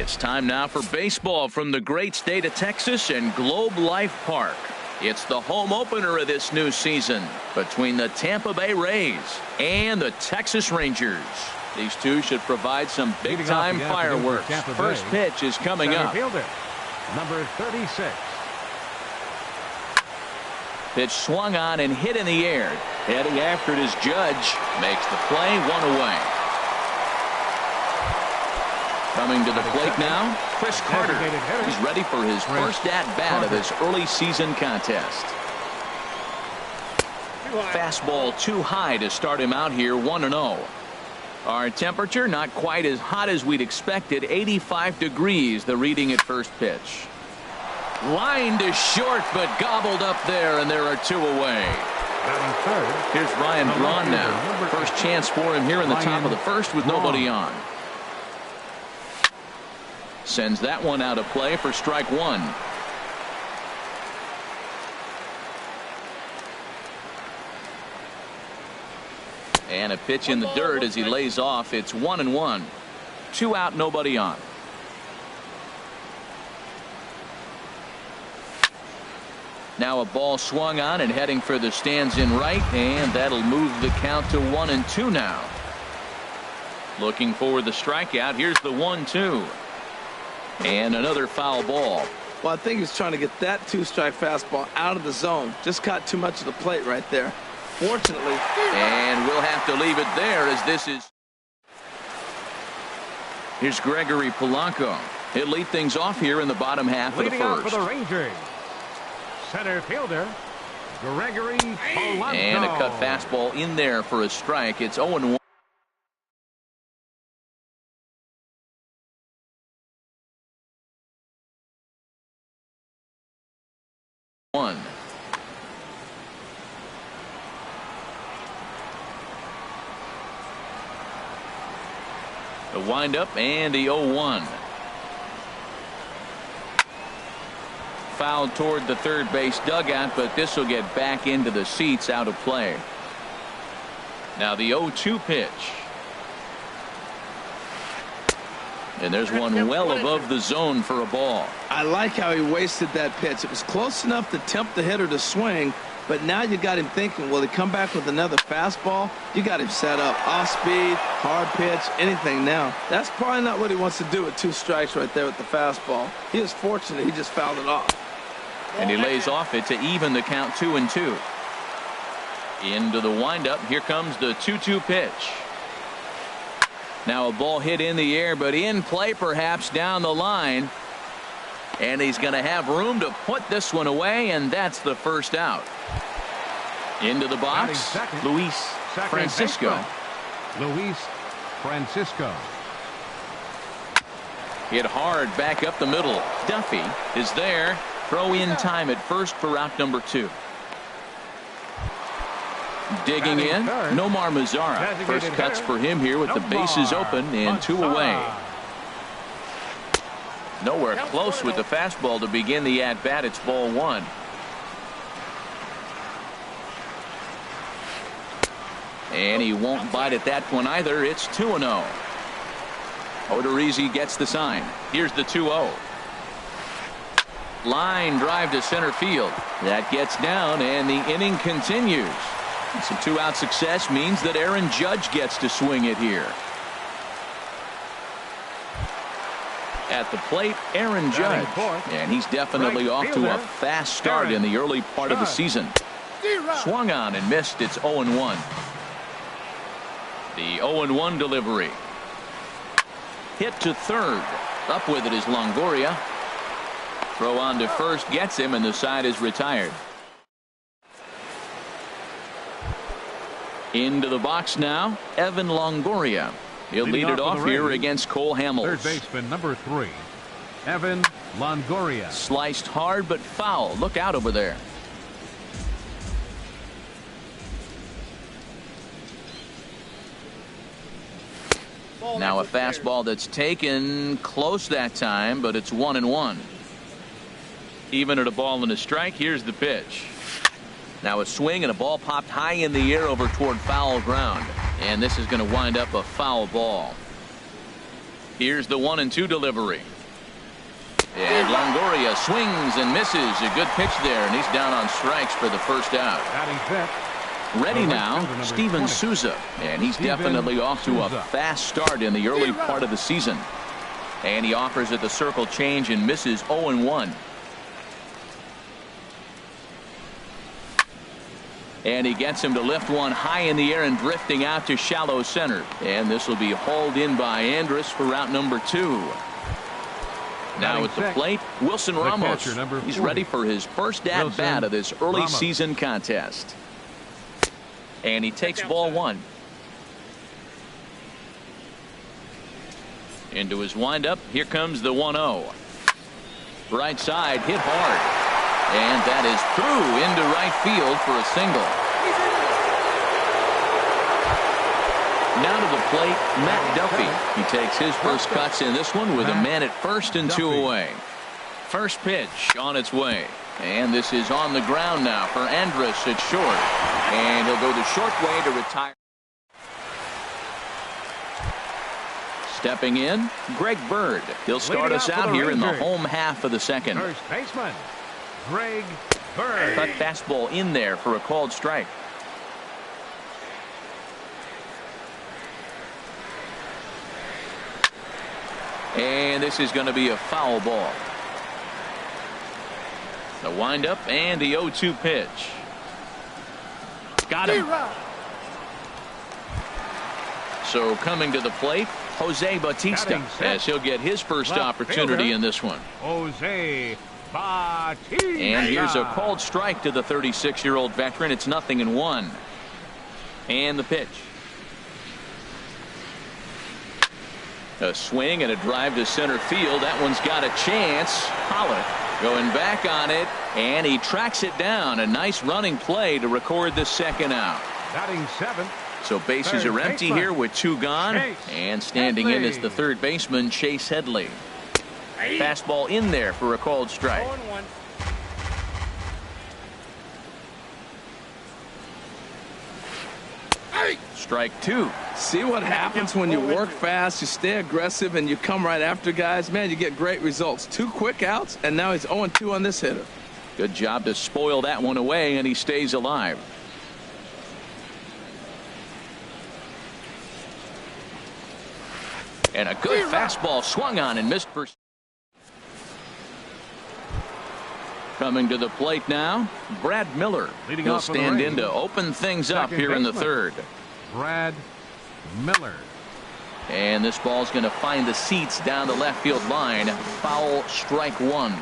It's time now for baseball from the great state of Texas and Globe Life Park. It's the home opener of this new season between the Tampa Bay Rays and the Texas Rangers. These two should provide some big-time fireworks. First pitch is coming up. Fielder, number 36. Pitch swung on and hit in the air. Heading after it is Judge. Makes the play, one away. Coming to the plate now, Chris Carter. He's ready for his first at-bat of this early season contest. Fastball too high to start him out here, 1-0. Our temperature not quite as hot as we'd expected, 85 degrees, the reading at first pitch. Line to short, but gobbled up there, and there are two away. Here's Ryan Braun now. First chance for him here in the top of the first with nobody on. Sends that one out of play for strike one. And a pitch in the dirt as he lays off. It's 1-1. 2 out, nobody on. Now a ball swung on and heading for the stands in right, and that'll move the count to 1-2 now. Looking for the strikeout. Here's the 1-2. And another foul ball. Well, I think he's trying to get that two-strike fastball out of the zone. Just caught too much of the plate right there. Fortunately. And we'll have to leave it there as this is. Here's Gregory Polanco. He'll lead things off here in the bottom half of the first. Leading off for the Rangers, center fielder Gregory Polanco. And a cut fastball in there for a strike. It's 0-1. The windup and the 0-1. Fouled toward the third base dugout, but this will get back into the seats, out of play. Now the 0-2 pitch. And there's one well above the zone for a ball. I like how he wasted that pitch. It was close enough to tempt the hitter to swing, but now you got him thinking, will he come back with another fastball? You got him set up. Off speed, hard pitch, anything now. That's probably not what he wants to do with 2 strikes right there with the fastball. He is fortunate he just fouled it off. And he lays off it to even the count 2-2. Into the windup. Here comes the 2-2 pitch. Now a ball hit in the air, but in play perhaps down the line. And he's going to have room to put this one away, and that's the first out. Into the box, Luis Francisco. Luis Francisco. Hit hard back up the middle. Duffy is there. Throw in time at first for out number 2. Digging in, Nomar Mazara. First cuts for him here with the bases open and 2 away. Nowhere close with the fastball to begin the at-bat. It's ball 1. And he won't bite at that one either. It's 2-0. Odorizzi gets the sign. Here's the 2-0. Line drive to center field. That gets down, and the inning continues. Some 2-out success means that Aaron Judge gets to swing it here. At the plate, Aaron Judge. And he's definitely off to a fast start in the early part of the season. Swung on and missed. It's 0-1. The 0-1 delivery. Hit to third. Up with it is Longoria. Throw on to first gets him, and the side is retired. Into the box now, Evan Longoria. He'll lead it off here against Cole Hamels. Third baseman number 3, Evan Longoria. Sliced hard but foul. Look out over there. Now a fastball that's taken close that time, but it's 1-1. Even at a ball and a strike. Here's the pitch. Now a swing and a ball popped high in the air over toward foul ground, and this is going to wind up a foul ball. Here's the 1-2 delivery. And Longoria swings and misses. A good pitch there, and he's down on strikes for the first out. Batting fifth. Ready now, Steven Souza, and he's definitely off to a fast start in the early part of the season. And he offers at the circle change and misses 0-1. And he gets him to lift one high in the air and drifting out to shallow center. And this will be hauled in by Andrus for route number 2. Now at the plate, Wilson Ramos. He's ready for his first at-bat of this early season contest. And he takes ball 1. Into his windup. Here comes the 1-0. Right side, hit hard. And that is through into right field for a single. Now to the plate, Matt Duffy. He takes his first cuts in this one with a man at first and 2 away. First pitch on its way. And this is on the ground now for Andrus at short. And he'll go the short way to retire. Stepping in, Greg Bird. He'll start us out here in the home half of the second. First baseman, Greg Bird. Cut fastball in there for a called strike. And this is going to be a foul ball. The windup and the 0-2 pitch. Got him. So coming to the plate, Jose Bautista, as he'll get his first opportunity in this one. Jose Bautista. And here's a called strike to the 36-year-old veteran. It's 0-1. And the pitch. A swing and a drive to center field. That one's got a chance. Pollock going back on it, and he tracks it down. A nice running play to record the second out. Batting 7th. So bases are empty here with 2 gone. And standing in is the third baseman, Chase Headley. Fastball in there for a called strike. Strike 2. See what happens when you work fast, you stay aggressive, and you come right after guys. Man, you get great results. 2 quick outs, and now he's 0-2 on this hitter. Good job to spoil that one away, and he stays alive. And a good fastball swung on and missed for. Coming to the plate now, Brad Miller. He'll stand in to open things up here in the third. Brad Miller. And this ball's going to find the seats down the left field line. Foul, strike 1.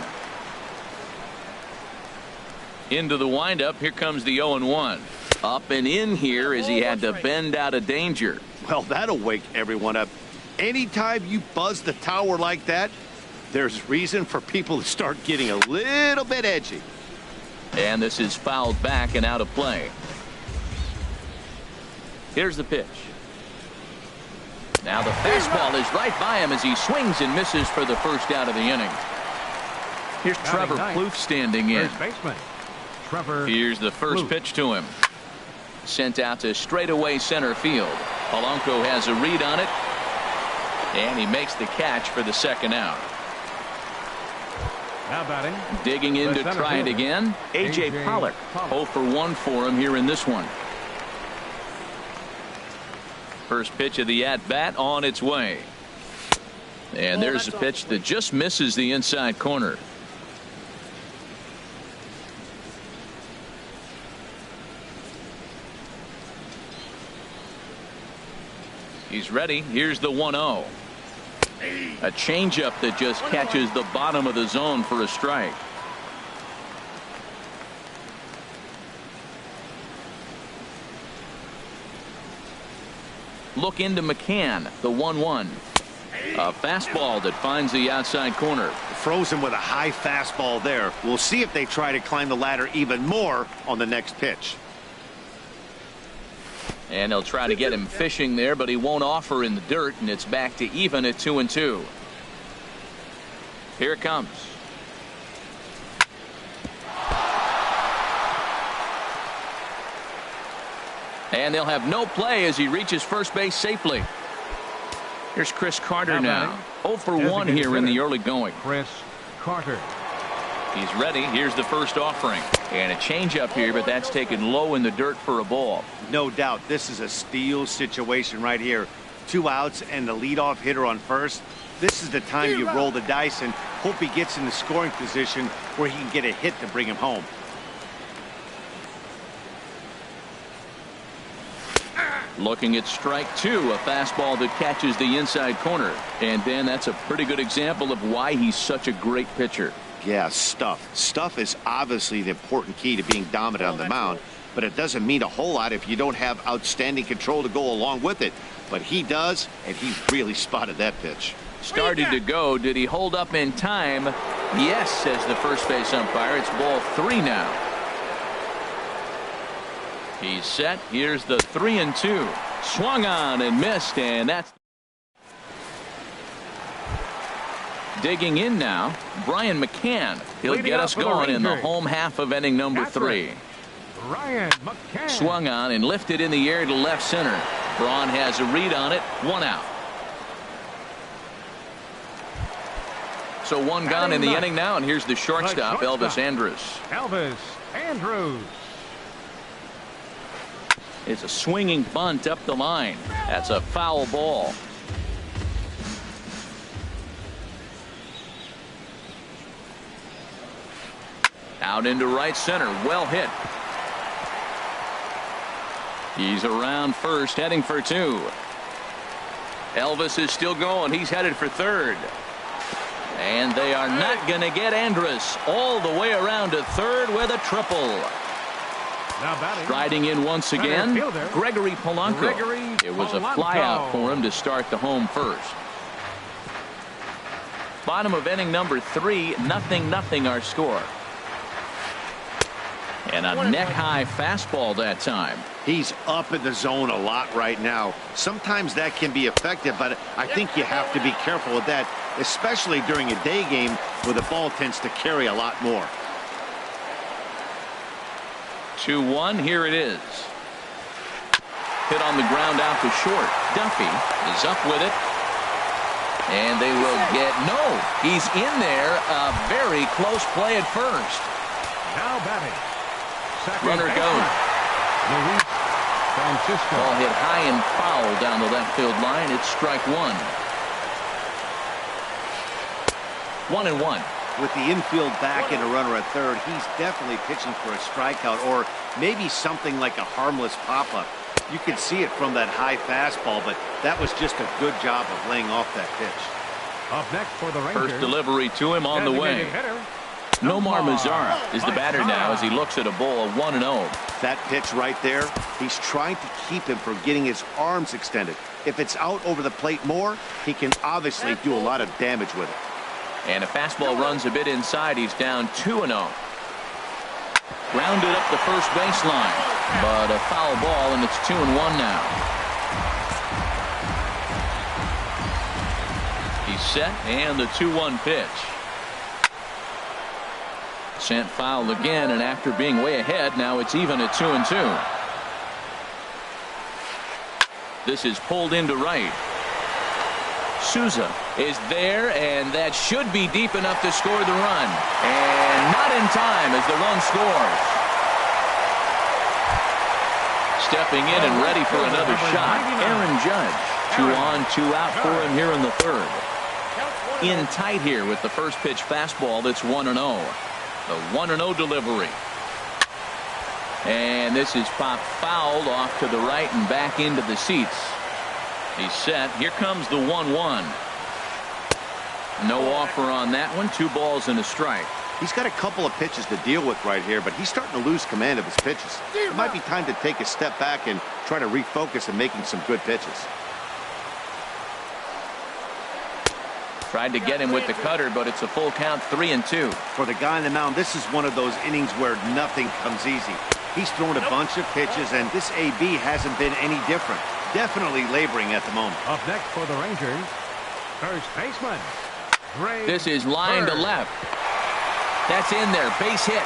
Into the windup. Here comes the 0-1. Up and in here as he had to bend out of danger. Well, that'll wake everyone up. Anytime you buzz the tower like that, there's reason for people to start getting a little bit edgy. And this is fouled back and out of play. Here's the pitch. Now the fastball is right by him as he swings and misses for the first out of the inning. Here's Trevor Plouffe standing in. First baseman, Trevor. Here's the first pitch to him. Sent out to straightaway center field. Polanco has a read on it. And he makes the catch for the second out. Now batting. Digging in to try it again. A.J. Pollock. 0 for 1 for him here in this one. First pitch of the at-bat on its way. And there's a pitch that just misses the inside corner. He's ready. Here's the 1-0. A changeup that just catches the bottom of the zone for a strike. Look into McCann, the 1-1. A fastball that finds the outside corner. Frozen with a high fastball there. We'll see if they try to climb the ladder even more on the next pitch. And they'll try to get him fishing there, but he won't offer in the dirt, and it's back to even at 2-2. Here it comes. And they'll have no play as he reaches first base safely. Here's Chris Carter now. 0 for 1 here in the early going. Chris Carter. He's ready. Here's the first offering. And a changeup here, but that's taken low in the dirt for a ball. No doubt, this is a steal situation right here. 2 outs and the leadoff hitter on first. This is the time you roll the dice and hope he gets in the scoring position where he can get a hit to bring him home. Looking at strike 2, a fastball that catches the inside corner. And Ben, that's a pretty good example of why he's such a great pitcher. Yeah, stuff. Stuff is obviously the important key to being dominant on the mound, but it doesn't mean a whole lot if you don't have outstanding control to go along with it. But he does, and he really spotted that pitch. Started to go. Did he hold up in time? Yes, says the first base umpire. It's ball 3 now. He's set. Here's the 3-2. Swung on and missed, and that's digging in now. Brian McCann. He'll get us going in the home half of inning number 3. Ryan McCann. Swung on and lifted in the air to left center. Braun has a read on it. 1 out. So 1 gone in the inning now, and here's the shortstop, Elvis Andrus. Elvis Andrus. It's a swinging bunt up the line. That's a foul ball. Out into right center. Well hit. He's around first, heading for 2. Elvis is still going. He's headed for third. And they are not going to get Andrus all the way around to third with a triple. Riding in once again, Gregory Polanco. It was a flyout for him to start the home first. Bottom of inning number 3, 0-0 our score. And a neck-high fastball that time. He's up in the zone a lot right now. Sometimes that can be effective, but I think you have to be careful with that, especially during a day game where the ball tends to carry a lot more. 2-1, here it is. Hit on the ground out to short. Duffy is up with it. And they will get, no, he's in there. A very close play at first. Now batting. Runner goes. Luis Francisco. Ball hit high and foul down the left field line. It's strike 1. 1-1. With the infield back and a runner at third, he's definitely pitching for a strikeout or maybe something like a harmless pop-up. You could see it from that high fastball, but that was just a good job of laying off that pitch. Up next for the Rangers. First delivery to him on the way. Nomar Mazara is the batter now as he looks at a ball 1-0. That pitch right there, he's trying to keep him from getting his arms extended. If it's out over the plate more, he can obviously do a lot of damage with it. And a fastball runs a bit inside. He's down 2-0. Grounded up the first baseline, but a foul ball, and it's 2-1 now. He's set, and the 2-1 pitch. Sent foul again, and after being way ahead, now it's even at 2-2. This is pulled into right. Souza is there, and that should be deep enough to score the run. And not in time as the run scores. Stepping in and ready for another shot, Aaron Judge. 2 on, 2 out for him here in the third. In tight here with the first pitch fastball that's 1-0. The 1-0 delivery. And this is popped fouled off to the right and back into the seats. He's set. Here comes the 1-1. No offer on that one. 2 balls and a strike. He's got a couple of pitches to deal with right here, but he's starting to lose command of his pitches. It might be time to take a step back and try to refocus on making some good pitches. Tried to get him with the cutter, but it's a full count, 3-2. For the guy on the mound, this is one of those innings where nothing comes easy. He's thrown a bunch of pitches, and this AB hasn't been any different. Definitely laboring at the moment. Up next for the Rangers, first baseman. This is line to left. That's in there, base hit.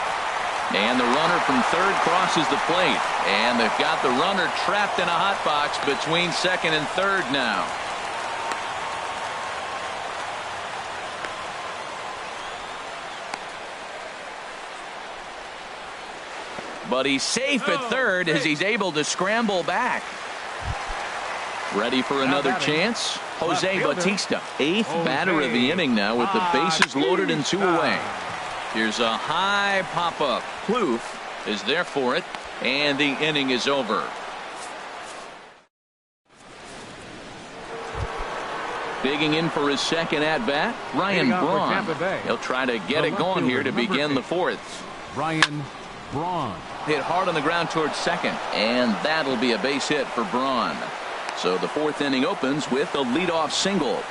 And the runner from third crosses the plate. And they've got the runner trapped in a hot box between second and third now. But he's safe at third as he's able to scramble back. Ready for another chance. Jose Bautista, 8th batter of the inning now with the bases loaded and 2 away. Here's a high pop-up. Plouffe is there for it, and the inning is over. Digging in for his second at-bat, Ryan Braun. He'll try to get it going here to begin the 4th. Ryan Braun. Hit hard on the ground towards second, and that'll be a base hit for Braun. So the 4th inning opens with a leadoff single.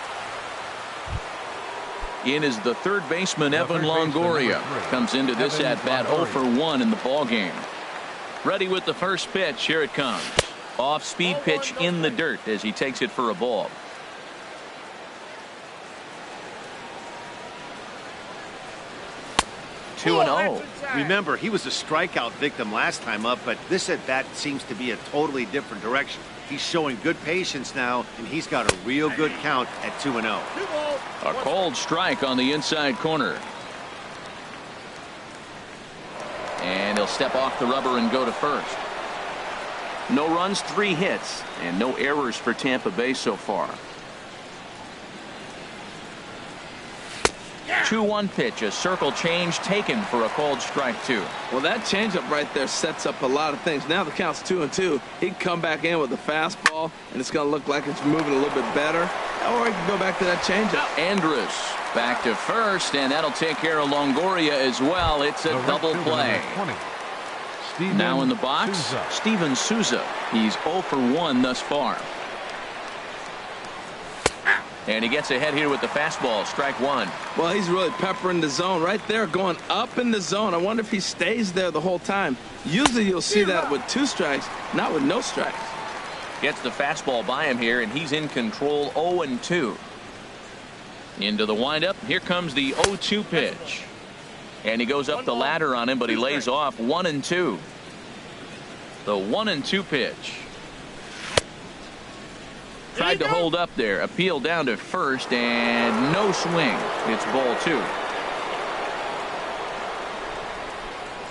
In is the third baseman, Evan Longoria. Comes into this at-bat 0 for 1 in the ballgame. Ready with the first pitch. Here it comes. Off-speed pitch in the dirt as he takes it for a ball. Two and 0. Remember, he was a strikeout victim last time up, but this at-bat seems to be a totally different direction. He's showing good patience now, and he's got a real good count at 2-0. A cold strike on the inside corner. And he'll step off the rubber and go to first. No runs, 3 hits, and no errors for Tampa Bay so far. 2-1 pitch, a circle change taken for a cold strike 2. Well, that changeup right there sets up a lot of things. Now the count's 2-2. He can come back in with a fastball, and it's going to look like it's moving a little bit better. Or he can go back to that changeup. Andrus back to first, and that'll take care of Longoria as well. It's a double play. Now in the box, Steven Souza. He's 0 for 1 thus far. And he gets ahead here with the fastball, strike 1. Well, he's really peppering the zone right there, going up in the zone. I wonder if he stays there the whole time. Usually you'll see that with 2 strikes, not with no strikes. Gets the fastball by him here, and he's in control 0-2. Into the windup. Here comes the 0-2 pitch. And he goes up the ladder on him, but he lays off 1-2. The 1-2 pitch. Tried to hold up there. Appeal down to first, and no swing. It's ball 2.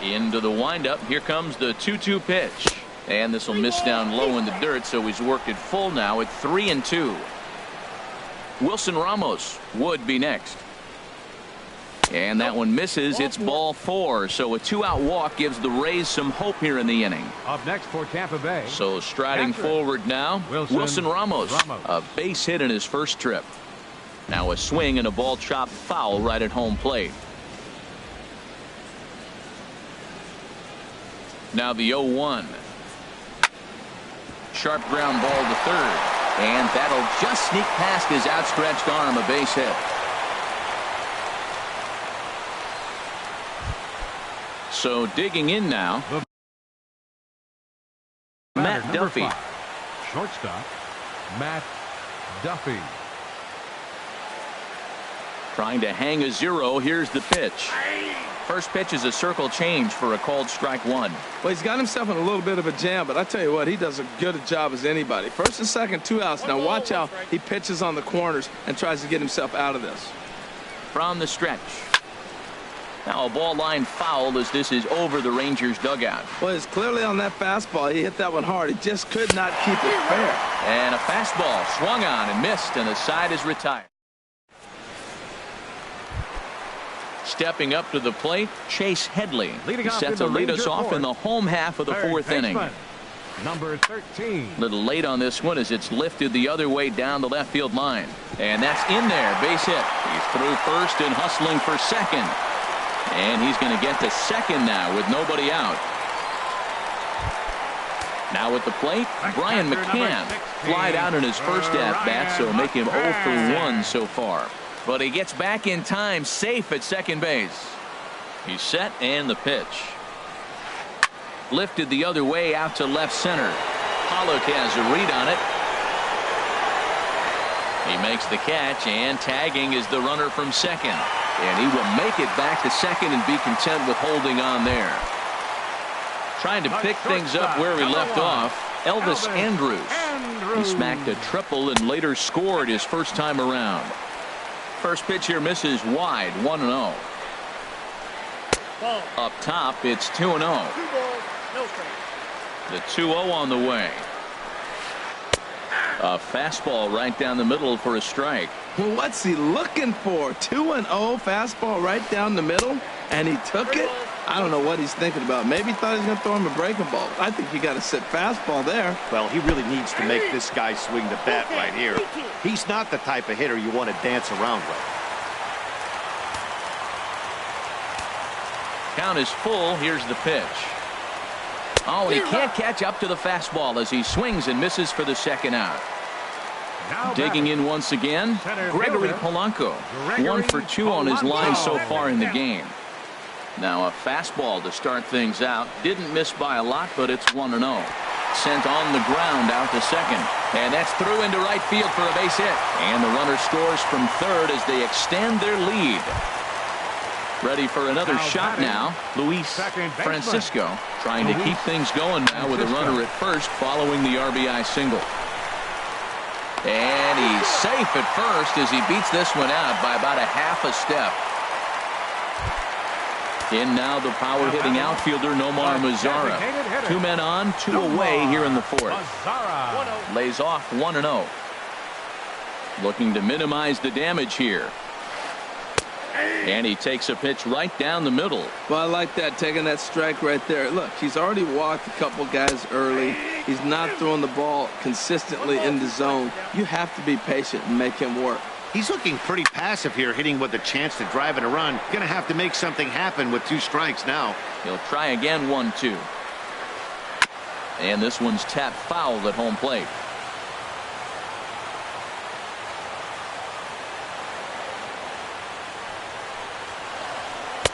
Into the windup. Here comes the 2-2 pitch. And this will miss down low in the dirt, so he's worked it full now at 3-2. Wilson Ramos would be next. And that one misses. It's ball 4. So a 2-out walk gives the Rays some hope here in the inning. Up next for Tampa Bay. So striding forward now, Wilson Ramos. A base hit in his first trip. Now a swing and a ball chopped foul right at home plate. Now the 0-1. Sharp ground ball to third. And that'll just sneak past his outstretched arm, a base hit. So digging in now, Matt Duffy. 5, shortstop, Matt Duffy. Trying to hang a 0. Here's the pitch. First pitch is a circle change for a called strike 1. Well, he's got himself in a little bit of a jam, but I tell you what, he does as good a job as anybody. First and second, 2 outs. Now watch how he pitches on the corners and tries to get himself out of this. From the stretch. Now a ball line foul as this is over the Rangers dugout. Well, it's clearly on that fastball. He hit that one hard. He just could not keep it fair. And a fastball swung on and missed, and the side is retired. Stepping up to the plate, Chase Headley. He set to lead us off in the home half of the 4th inning. Number 13. Little late on this one as it's lifted the other way down the left field line. And that's in there. Base hit. He's through first and hustling for second. And he's going to get to second now with nobody out. Now at the plate, Brian McCann flied out in his first at-bat, so make him 0 for 1 so far. But he gets back in time, safe at second base. He's set, and the pitch. Lifted the other way out to left center. Pollock has a read on it. He makes the catch, and tagging is the runner from second. And he will make it back to second and be content with holding on there. Trying to pick things up where he left off, Elvis Andrus. He smacked a triple and later scored his first time around. First pitch here misses wide, 1-0. Up top, it's 2-0. The 2-0 on the way. A fastball right down the middle for a strike. Well, what's he looking for? 2-0 fastball right down the middle, and he took it? I don't know what he's thinking about. Maybe he thought he was going to throw him a breaking ball. I think you got to sit fastball there. Well, he really needs to make this guy swing the bat right here. He's not the type of hitter you want to dance around with. Count is full. Here's the pitch. Oh, and he can't catch up to the fastball as he swings and misses for the second out. Now Digging in once again, Gregory Polanco. 1 for 2 on his line so far in the game. Now a fastball to start things out. Didn't miss by a lot, but it's 1-0. Sent on the ground out to second. And that's through into right field for a base hit. And the runner scores from third as they extend their lead. Ready for another shot now. Luis Francisco trying to keep things going now with a runner at first following the RBI single. And he's safe at first as he beats this one out by about a half a step. In now the power hitting outfielder Nomar Mazara. 2 men on, 2 away here in the fourth. Lays off 1-0. Looking to minimize the damage here. And he takes a pitch right down the middle. Well, I like that, taking that strike right there. Look, he's already walked a couple guys early. He's not throwing the ball consistently in the zone. You have to be patient and make him work. He's looking pretty passive here, hitting with a chance to drive and a run. Going to have to make something happen with 2 strikes now. He'll try again, 1-2. And this one's tapped foul at home plate.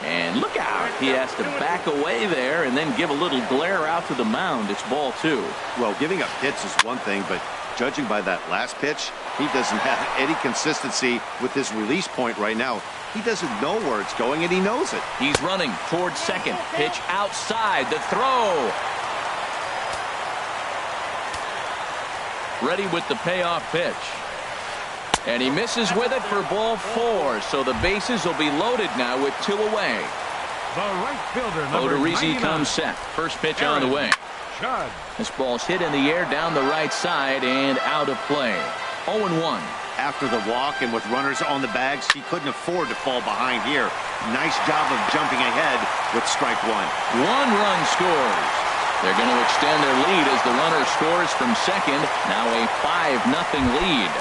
And look out. He has to back away there and then give a little glare out to the mound. It's ball 2. Well, giving up hits is one thing, but judging by that last pitch, he doesn't have any consistency with his release point right now. He doesn't know where it's going, and he knows it. He's running towards second. Pitch outside. The throw. Ready with the payoff pitch. And he misses with it for ball 4. So the bases will be loaded now with 2 away. The right fielder, number Odorizzi 99. comes set. First pitch on the way. Judd. This ball's hit in the air down the right side and out of play. 0-1. After the walk and with runners on the bags, he couldn't afford to fall behind here. Nice job of jumping ahead with strike 1. 1 run scores. They're going to extend their lead as the runner scores from second. Now a 5-0 lead.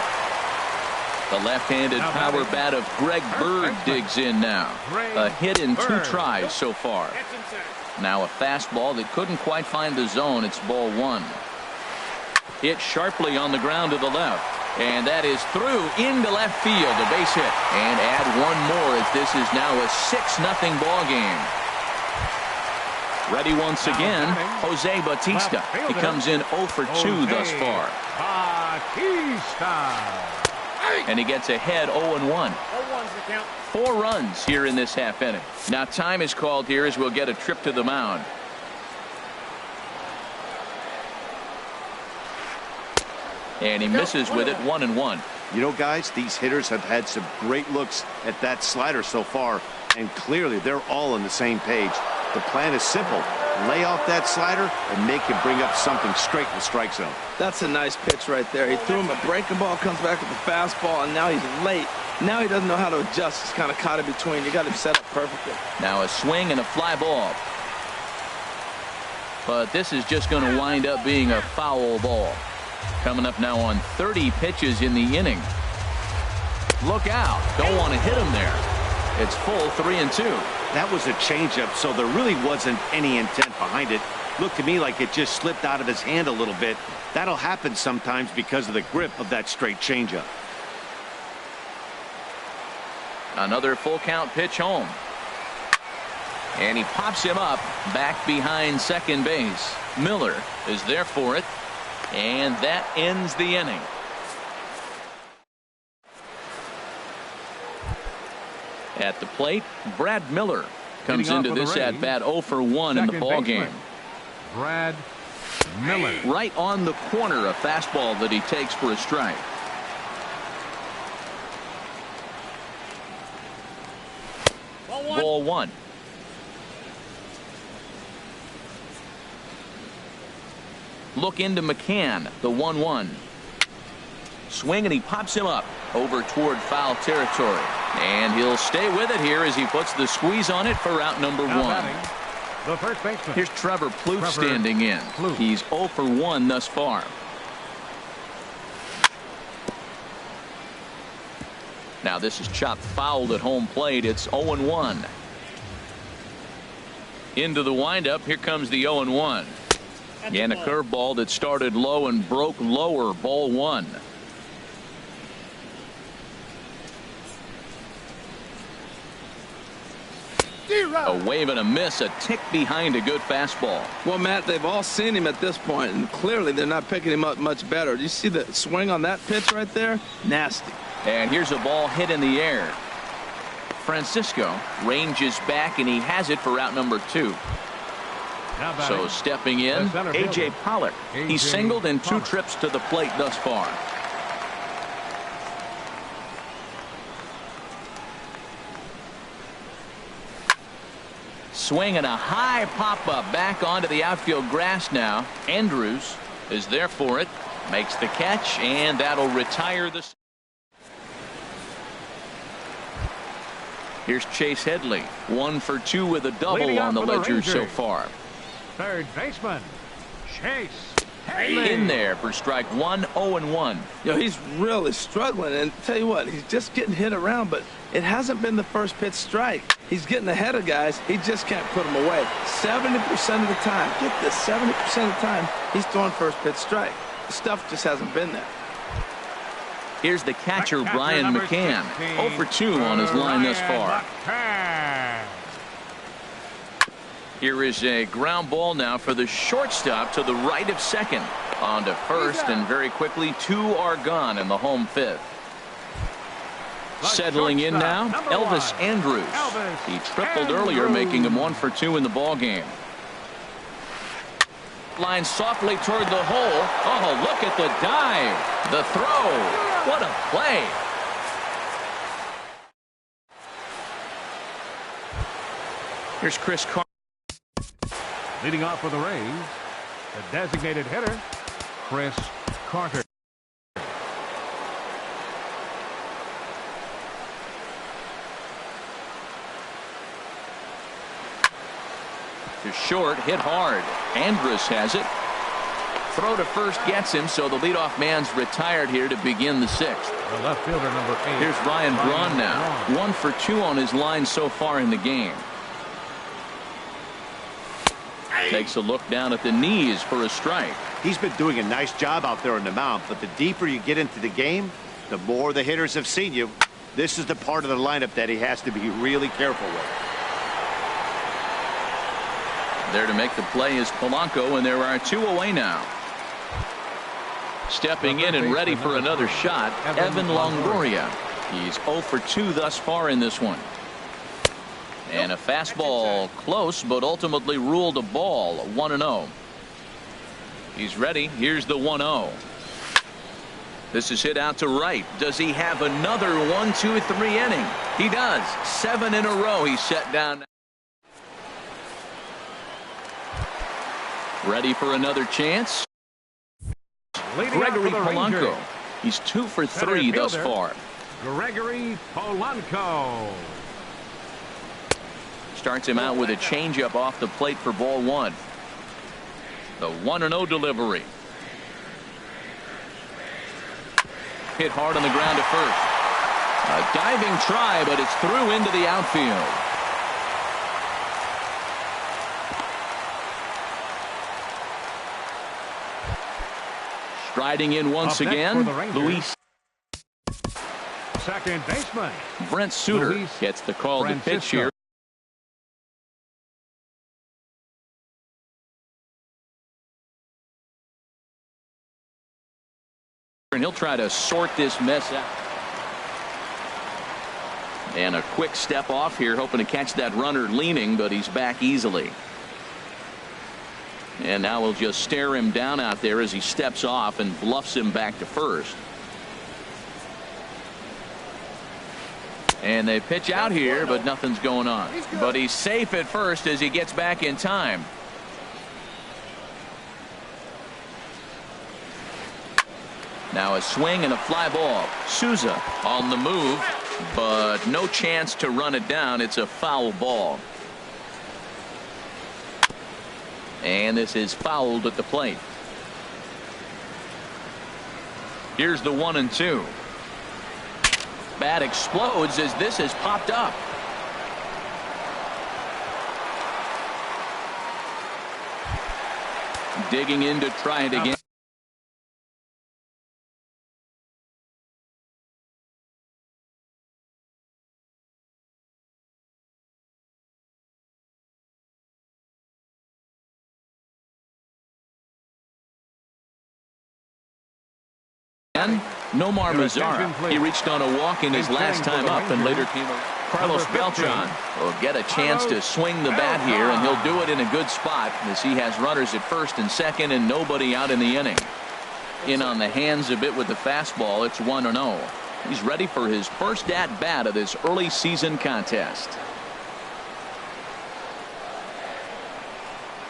The left-handed power bat of Greg Bird digs in now. A hit in 2 tries so far. Now a fastball that couldn't quite find the zone. It's ball 1. Hit sharply on the ground to the left. And that is through into left field. A base hit. And add 1 more as this is now a 6-0 ball game. Ready once again, Jose Bautista. He comes in 0 for 2 thus far. Bautista. And he gets ahead 0-1. 4 runs here in this half inning. Now time is called here as we'll get a trip to the mound. And he misses with it 1-1. You know, guys, these hitters have had some great looks at that slider so far, and clearly they're all on the same page. The plan is simple. Lay off that slider and make him bring up something straight in the strike zone. That's a nice pitch right there. He threw him a breaking ball, comes back with the fastball, and now he's late. Now he doesn't know how to adjust. He's kind of caught in between. You got him set up perfectly. Now a swing and a fly ball. But this is just going to wind up being a foul ball. Coming up now on 30 pitches in the inning. Look out. Don't want to hit him there. It's full 3-2. That was a changeup, so there really wasn't any intent behind it. Looked to me like it just slipped out of his hand a little bit. That'll happen sometimes because of the grip of that straight changeup. Another full count pitch home. And he pops him up back behind second base. Miller is there for it. And that ends the inning. At the plate, Brad Miller comes into this at bat 0 for 1 in the ball game. Brad Miller. Right on the corner, a fastball that he takes for a strike. Ball 1. Look into McCann, the 1-1. Swing, and he pops him up over toward foul territory. And he'll stay with it here as he puts the squeeze on it for out number Now 1. batting, the first baseman. Here's Trevor Plouffe standing in. He's 0 for 1 thus far. Now this is chopped foul at home plate. It's 0-1. Into the windup. Here comes the 0-1. And a curveball that started low and broke lower. Ball 1. A wave and a miss, a tick behind a good fastball. Well, Matt, they've all seen him at this point, and clearly they're not picking him up much better. Do you see the swing on that pitch right there? Nasty. And here's a ball hit in the air. Francisco ranges back, and he has it for out number 2. So stepping in, A.J. Pollock. He's singled in 2 trips to the plate thus far. Swing and a high pop-up back onto the outfield grass now. Andrews is there for it. Makes the catch, and that'll retire the... Here's Chase Headley. 1 for 2 with a double on the ledger so far. Third baseman, Chase Headley. In there for strike 1, 0-1. You know, he's really struggling, and tell you what, he's just getting hit around, but it hasn't been the first pitch strike. He's getting ahead of guys. He just can't put them away. 70% of the time, get this, 70% of the time, he's throwing first pitch strike. The stuff just hasn't been there. Here's the catcher, Brian McCann. 0 for 2 on his line thus far. Here is a ground ball now for the shortstop to the right of second. On to first, and very quickly 2 are gone in the home 5th. Settling in now, Elvis Andrews. He tripled earlier, making him 1 for 2 in the ball game. Line softly toward the hole. Oh, look at the dive. The throw. What a play. Here's Chris Carter. Leading off for the Rays, the designated hitter, Chris Carter. To short, hit hard. Andrus has it. Throw to first gets him, so the leadoff man's retired here to begin the 6th. The left fielder, number 8. Here's Ryan Braun now. 1 for 2 on his line so far in the game. Takes a look down at the knees for a strike. He's been doing a nice job out there on the mound, but the deeper you get into the game, the more the hitters have seen you. This is the part of the lineup that he has to be really careful with. There to make the play is Polanco, and there are 2 away now. Stepping in and ready for another shot, Evan Longoria. He's 0 for 2 thus far in this one. And a fastball close, but ultimately ruled a ball. 1-0. He's ready. Here's the 1-0. This is hit out to right. Does he have another 1-2-3 inning? He does. 7 in a row he's set down. Ready for another chance. Gregory Polanco. He's 2 for 3 thus far. Gregory Polanco. Starts him out with a changeup off the plate for ball 1. The 1-0 delivery. Hit hard on the ground to first. A diving try, but it's through into the outfield. Striding in once again, Luis. Second baseman, Brent Suter gets the call to pitch here. And he'll try to sort this mess out. And a quick step off here, hoping to catch that runner leaning, but he's back easily. And now we'll just stare him down out there as he steps off and bluffs him back to first. And they pitch out here, but nothing's going on. But he's safe at first as he gets back in time. Now a swing and a fly ball. Souza on the move, but no chance to run it down. It's a foul ball. And this is fouled at the plate. Here's the 1-2. Bat explodes as this has popped up. Digging in to try it again. Nomar Mazara. He reached on a walk in his last time up and later came over. Carlos Beltran will get a chance to swing the bat here, and he'll do it in a good spot as he has runners at first and second and nobody out in the inning. In on the hands a bit with the fastball. It's 1-0. He's ready for his first at bat of this early season contest.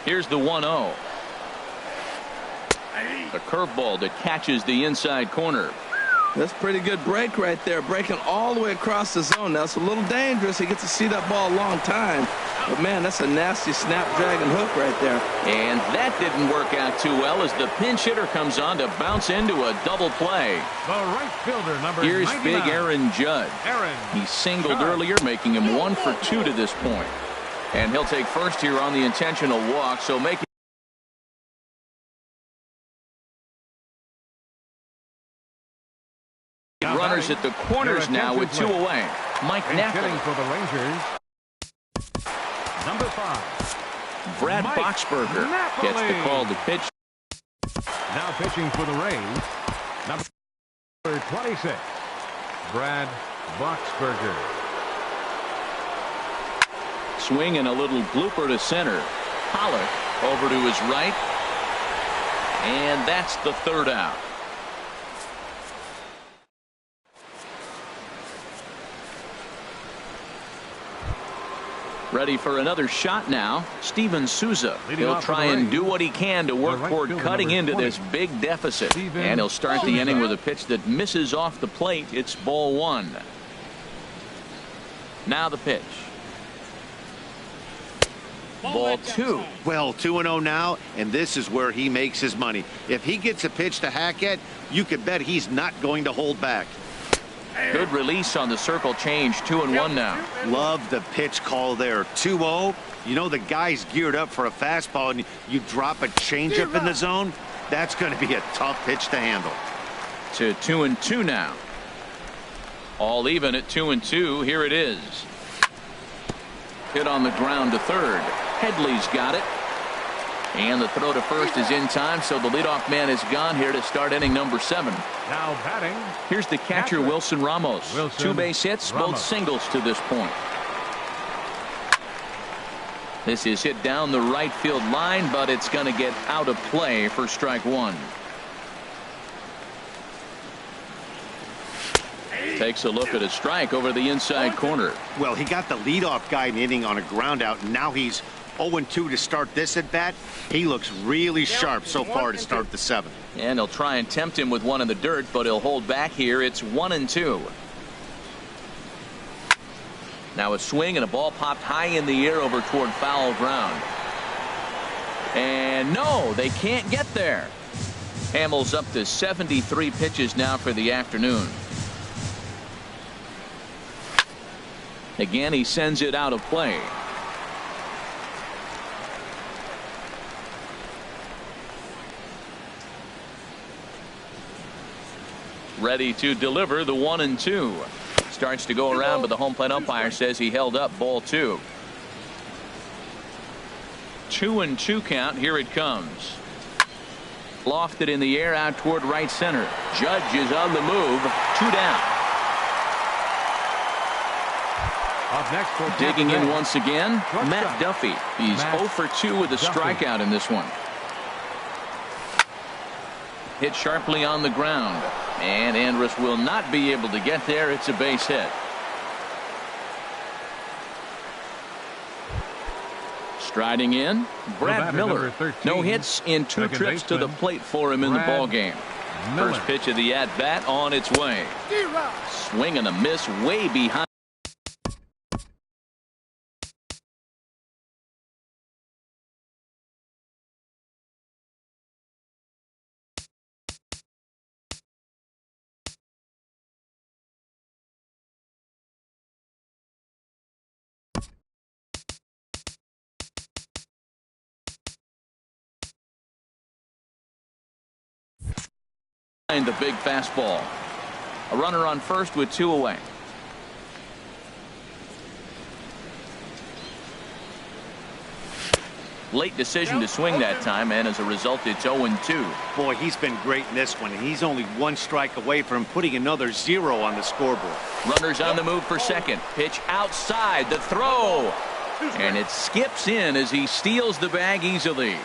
Here's the 1-0. A curveball that catches the inside corner. That's a pretty good break right there, breaking all the way across the zone. Now it's a little dangerous. He gets to see that ball a long time, but man, that's a nasty snapdragon hook right there. And that didn't work out too well as the pinch hitter comes on to bounce into a double play. The right fielder, number Here's 99. big Aaron Judge. Aaron He singled earlier, making him 1 for 2 to this point. And he'll take first here on the intentional walk, so making runners at the corners now with 2 away. Mike Hitting Napoli. for the Rangers, number 5. Brad Mike Boxberger gets the call to pitch. Now pitching for the Rays, number 26. Brad Boxberger. Swing and a little blooper to center. Pollock over to his right. And that's the 3rd out. Ready for another shot now. Steven Souza. He'll try and do what he can to work toward cutting into this big deficit. And he'll start the inning with a pitch that misses off the plate. It's ball 1. Now the pitch. Ball 2. Well, 2-0 now, and this is where he makes his money. If he gets a pitch to hack at, you can bet he's not going to hold back. Good release on the circle change. 2-1 now. Love the pitch call there. 2-0. You know the guy's geared up for a fastball, and you drop a changeup in the zone. That's going to be a tough pitch to handle. To 2-2 now. All even at 2-2. Here it is. Hit on the ground to third. Headley's got it. And the throw to first is in time, so the leadoff man is gone here to start inning number 7. Now batting. Here's the catcher, Wilson Ramos. 2 base hits, both singles to this point. This is hit down the right field line, but it's going to get out of play for strike 1. Takes a look at a strike over the inside corner. Well, he got the leadoff guy in the inning on a ground out, and now he's 0-2 to start this at bat. He looks really sharp so far to start the 7th. And he'll try and tempt him with one in the dirt, but he'll hold back here. It's 1-2. Now a swing and a ball popped high in the air over toward foul ground. And no, they can't get there. Hamels up to 73 pitches now for the afternoon. Again, he sends it out of play. Ready to deliver the 1-2. Starts to go around, but the home plate umpire says he held up ball 2. 2-2 count. Here it comes. Lofted in the air out toward right center. Judge is on the move. 2 down. Up next for Digging in once again, Matt Duffy. He's 0 for 2 with a strikeout in this one. Hit sharply on the ground. And Andrus will not be able to get there. It's a base hit. Striding in, Brad Miller. No hits in 2 trips to the plate for him in the ball game. First pitch of the at-bat on its way. Swing and a miss way behind. The big fastball. A runner on first with 2 away. Late decision to swing that time, and as a result, it's 0-2. Boy, he's been great in this one, and he's only 1 strike away from putting another 0 on the scoreboard. Runners on the move for second. Pitch outside, the throw. And it skips in as he steals the bag easily.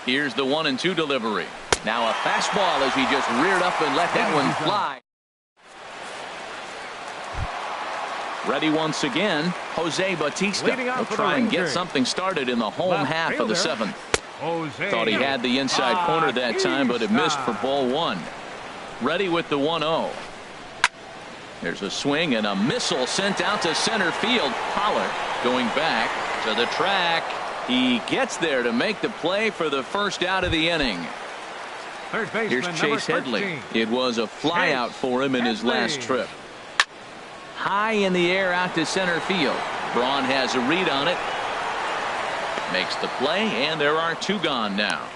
Here's the 1-2 delivery. Now a fastball as he just reared up and let that one fly. Ready once again, Jose Bautista will try and get something started in the home half of the 7th. Thought he had the inside corner that time, but it missed for ball 1. Ready with the 1-0. There's a swing and a missile sent out to center field. Pollard going back to the track. He gets there to make the play for the first out of the inning. Here's Chase Headley. It was a fly out for him in his last trip. High in the air out to center field. Braun has a read on it. Makes the play, and there are 2 gone now.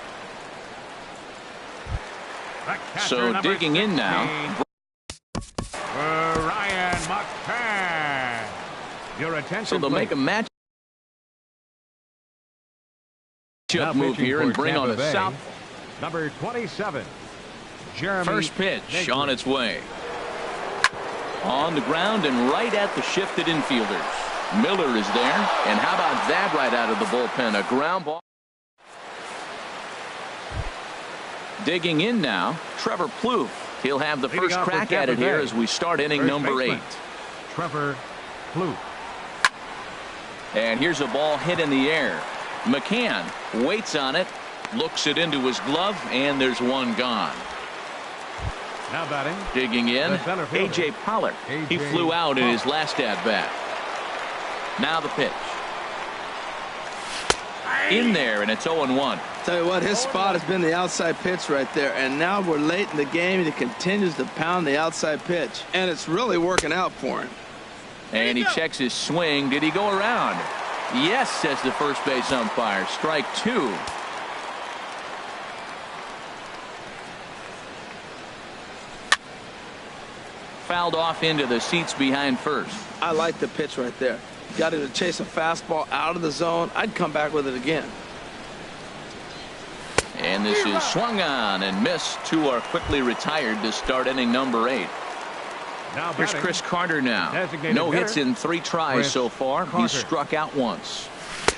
So digging in now. Ryan McCann. Your attention. So they'll make a match. Move here and bring on a south. Number 27. Jeremy. First pitch on its way. On the ground and right at the shifted infielders. Miller is there, and how about that right out of the bullpen? A ground ball. Digging in now, Trevor Plouffe. He'll have the first crack at it here as we start inning number 8. Trevor Plouffe. And here's a ball hit in the air. McCann waits on it, looks it into his glove, and there's 1 gone. Now batting. Digging in, A.J. Pollard. He flew out in his last at-bat. Now the pitch. In there, and it's 0-1. Tell you what, his spot has been the outside pitch right there, and now we're late in the game, and he continues to pound the outside pitch, and it's really working out for him. And he checks his swing. Did he go around? Yes, says the first base umpire. Strike 2. Fouled off into the seats behind first. I like the pitch right there. Got him to chase a fastball out of the zone. I'd come back with it again. And this is swung on and missed. 2 are quickly retired to start inning number 8. Here's Chris Carter now. No hits in 3 tries so far. He's struck out once.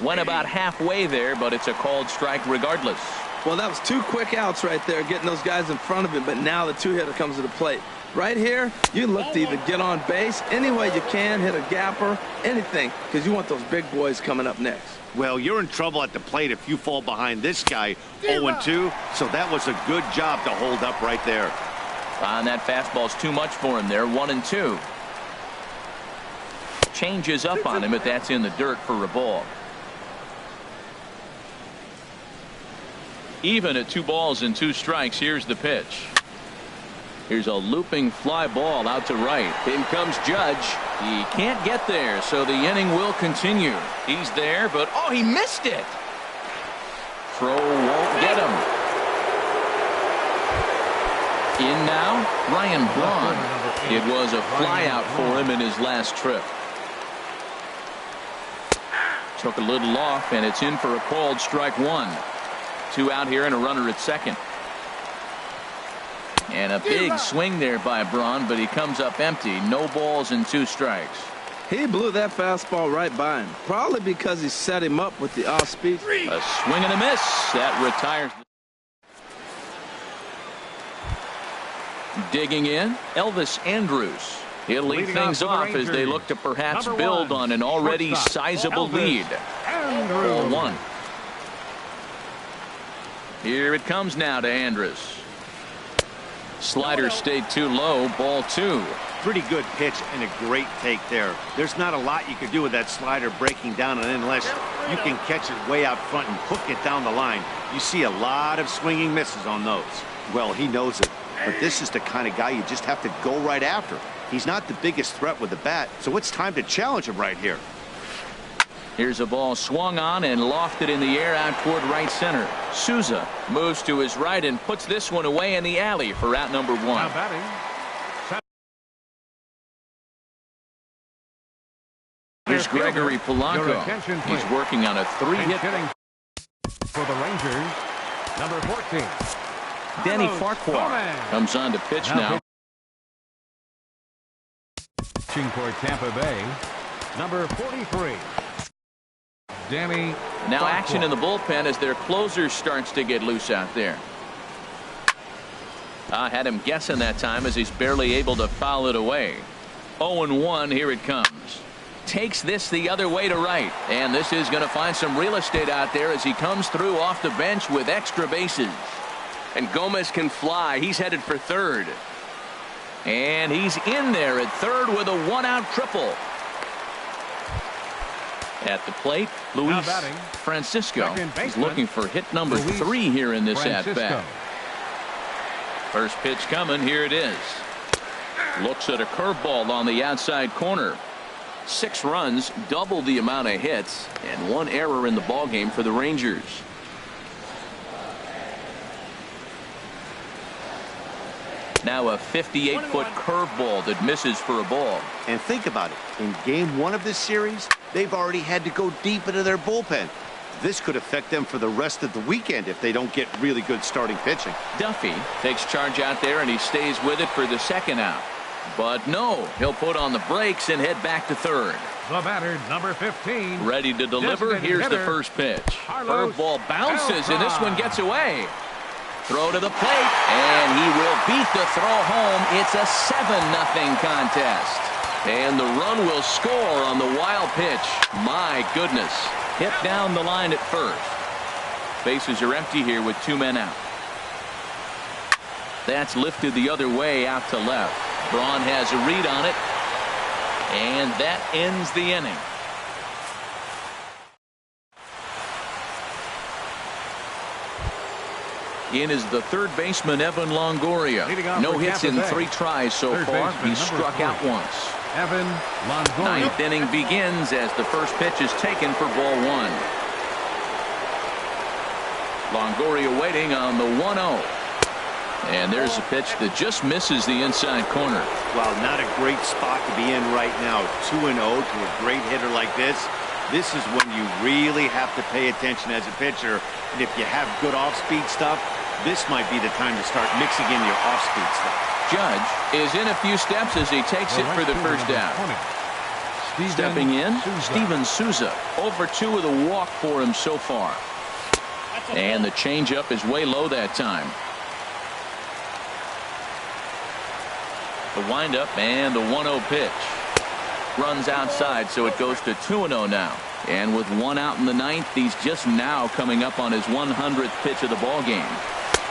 Went about halfway there, but it's a called strike regardless. Well, that was 2 quick outs right there, getting those guys in front of him, but now the 2-hitter comes to the plate. Right here, you look to either get on base any way you can, hit a gapper, anything, because you want those big boys coming up next. Well, you're in trouble at the plate if you fall behind this guy 0-2, so that was a good job to hold up right there. And that fastball's too much for him there. 1-2. Changes up on him, but that's in the dirt for a ball. Even at 2 balls and 2 strikes. Here's the pitch. Here's a looping fly ball out to right. In comes Judge. He can't get there, so the inning will continue. He's there, but oh, he missed it. Throw won't get him. In now, Ryan Braun. It was a fly out for him in his last trip. Took a little off, and it's in for a called strike 1. 2 out here and a runner at second. And a big swing there by Braun, but he comes up empty. No balls and 2 strikes. He blew that fastball right by him, probably because he set him up with the off speed. A swing and a miss. That retires. Digging in, Elvis Andrus. He'll lead things off as they look to perhaps build on an already sizable lead. 0-1. Here it comes now to Andrus. Slider stayed too low. Ball 2. Pretty good pitch and a great take there. There's not a lot you can do with that slider breaking down, and unless you can catch it way out front and hook it down the line, you see a lot of swinging misses on those. Well, he knows it, but this is the kind of guy you just have to go right after. He's not the biggest threat with the bat, so it's time to challenge him right here. Here's a ball swung on and lofted in the air out toward right center. Souza moves to his right and puts this one away in the alley for out number 1. Now batting. Here's Gregory Polanco. He's working on a 3-hit. For the Rangers, number 14. Danny Farquhar comes on to pitch now. Pitching for Tampa Bay, number 43. Danny Now Farquhar. action in the bullpen as their closer starts to get loose out there. I had him guessing that time as he's barely able to foul it away. 0-1. Here it comes. Takes this the other way to right, and this is going to find some real estate out there as he comes through off the bench with extra bases. And Gomez can fly. He's headed for third, and he's in there at third with a 1-out triple. At the plate, Luis Francisco is looking for hit number 3 here in this at-bat. First pitch coming. Here it is. Looks at a curveball on the outside corner. 6 runs, double the amount of hits, and 1 error in the ballgame for the Rangers. Now a 58-foot curveball that misses for a ball. And think about it. In game 1 of this series, they've already had to go deep into their bullpen. This could affect them for the rest of the weekend if they don't get really good starting pitching. Duffy takes charge out there, and he stays with it for the 2nd out. But no, he'll put on the brakes and head back to third. The batter, number 15. Ready to deliver. Here's the first pitch. Curveball bounces, and this one gets away. Throw to the plate, and he will beat the throw home. It's a 7-0 contest. And the run will score on the wild pitch. My goodness. Hit down the line at first. Bases are empty here with 2 men out. That's lifted the other way out to left. Braun has a read on it, and that ends the inning. In is the third baseman, Evan Longoria. No hits in 3 tries so far. He's struck out once. Evan Longoria. 9th inning begins as the first pitch is taken for ball 1. Longoria waiting on the 1-0. And there's a pitch that just misses the inside corner. Well, not a great spot to be in right now. 2-0 to a great hitter like this. This is when you really have to pay attention as a pitcher. And if you have good off-speed stuff, this might be the time to start mixing in your off-speed stuff. Judge is in a few steps as he takes it for the first out. Stepping in, Steven Souza. Over 2 with a walk for him so far. And the changeup is way low that time. The windup and the 1-0 pitch. Runs outside, so it goes to 2-0 now. And with 1 out in the 9th, he's just now coming up on his 100th pitch of the ball game.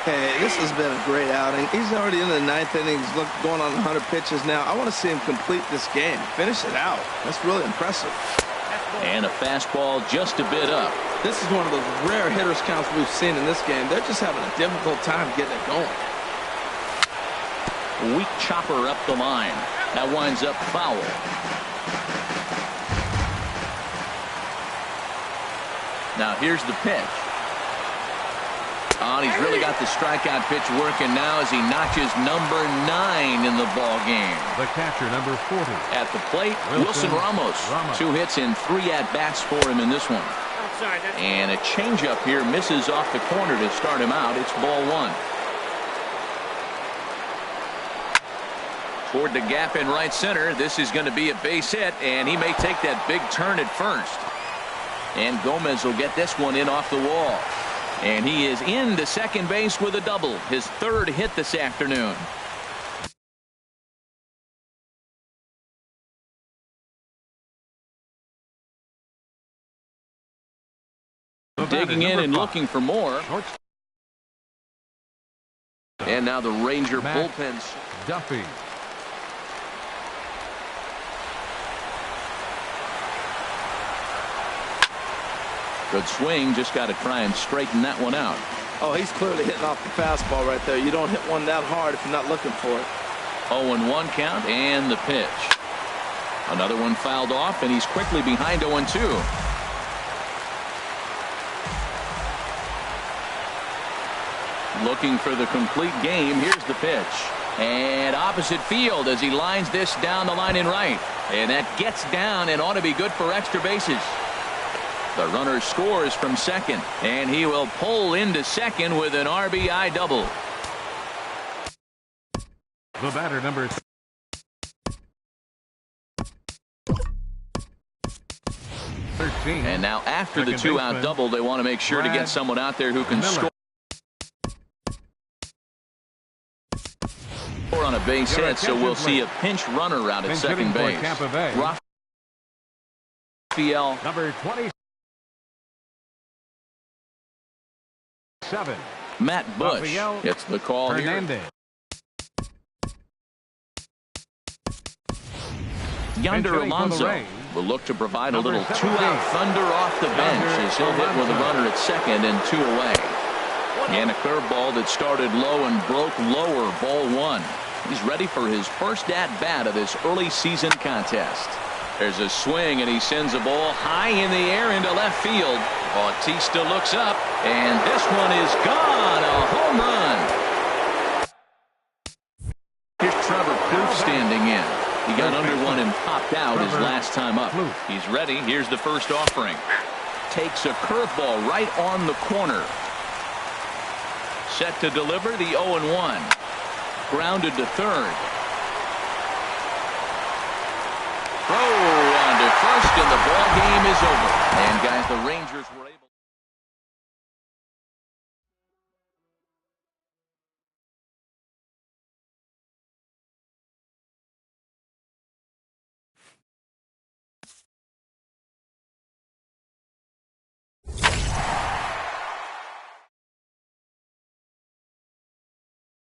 Hey, this has been a great outing. He's already in the 9th inning. He's going on 100 pitches now. I want to see him complete this game. Finish it out. That's really impressive. And a fastball just a bit up. This is one of those rare hitters counts we've seen in this game. They're just having a difficult time getting it going. Weak chopper up the line. That winds up foul. Now here's the pitch. Oh, and he's really got the strikeout pitch working now as he notches number 9 in the ball game. The catcher, number 40. At the plate, Wilson Ramos. 2 hits and 3 at-bats for him in this one. And a changeup here misses off the corner to start him out. It's ball 1. Toward the gap in right center. This is going to be a base hit, and he may take that big turn at first. And Gomez will get this one in off the wall. And he is into second base with a double. His 3rd hit this afternoon. Digging in and looking for more. And now the Ranger bullpens. Duffy. Good swing. Just got to try and straighten that one out. Oh, he's clearly hitting off the fastball right there. You don't hit one that hard if you're not looking for it. 0-1 count and the pitch. Another one fouled off, and he's quickly behind 0-2. Looking for the complete game. Here's the pitch. And opposite field as he lines this down the line in right. And that gets down and ought to be good for extra bases. The runner scores from second, and he will pull into second with an RBI double. The batter, number 13. And now after the two-out double, they want to make sure to get someone out there who can score on a base hit, so we'll see a pinch runner out at second base. Raphael. Number 27. Matt Bush gets the call Hernandez. here. Yonder Alonso will look to provide a little two-out thunder off the bench as he'll hit with a runner at second and 2 away. And a curveball that started low and broke lower, ball 1. He's ready for his first at-bat of this early season contest. There's a swing, and he sends a ball high in the air into left field. Bautista looks up, and this one is gone. A home run. Here's Trevor Plouffe standing in. He got under one and popped out his last time up. He's ready. Here's the first offering. Takes a curveball right on the corner. Set to deliver the 0-1. Grounded to third. Throw on to first, and the ball game is over. And guys, the Rangers were able